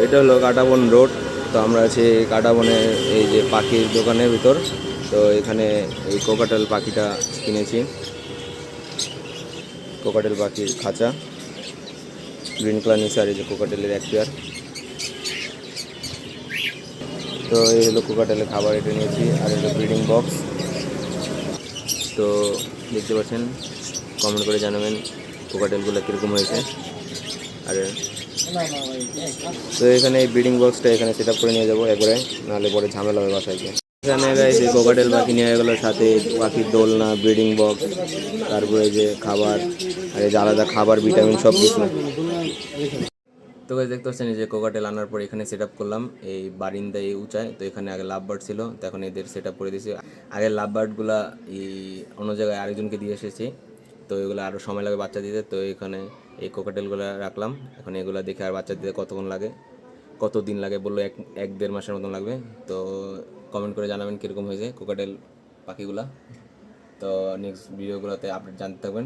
এটা হলো কাটাবন রোড। তো আমরা আছি কাটাবনের এই যে পাখির দোকানের ভিতর। তো এখানে এই কোকাটেল পাখিটা কিনেছি, কোকাটেল পাখির খাঁচা, গ্রিন কালার নিচে আর এই যে কোকাটেলের এক পেয়ার। তো এই হলো কোকাটেলের খাবার, এটা নিয়েছি। আর হলো ব্রিডিং বক্স। তো দেখতে পাচ্ছেন, কমেন্ট করে জানাবেন কোকাটেলগুলো কীরকম হয়েছে। আর তো এখানে এই ব্রিডিং বক্সটা এখানে সেট আপ করে নিয়ে যাবো একবারে, নাহলে পরে ঝামেলা হবে বাসায় গিয়ে। এখানে গাইস এই কোকাটেল পাখি নিয়ে গেলো, সাথে পাখির দোলনা, ব্রিডিং বক্স, তারপরে যে খাবার, আর এই যে আলাদা খাবার, ভিটামিন, সব কিছু। তো গাইস দেখতে পাচ্ছেন যে কোকাটেল আনার পর এখানে সেট আপ করলাম এই বারিন্দায়, এই উঁচায়। তো এখানে আগে লাভ বার্ড ছিল, তো এখন এদের সেট আপ করে দিয়েছি। আগে লাভ বার্ডগুলা এই অন্য জায়গায় আরেকজনকে দিয়ে এসেছি, তো এগুলো আরও সময় লাগে বাচ্চা দিতে। তো এখানে এই কোকাটেলগুলো রাখলাম। এখন এগুলো দেখে আর বাচ্চা দিতে কতক্ষণ লাগে, কত দিন লাগে বললো, এক দেড় মাসের মতন লাগবে। তো কমেন্ট করে জানাবেন কীরকম হয়েছে কোকাটেল পাখিগুলা। তো নেক্সট ভিডিওগুলোতে আপডেট জানতে থাকবেন।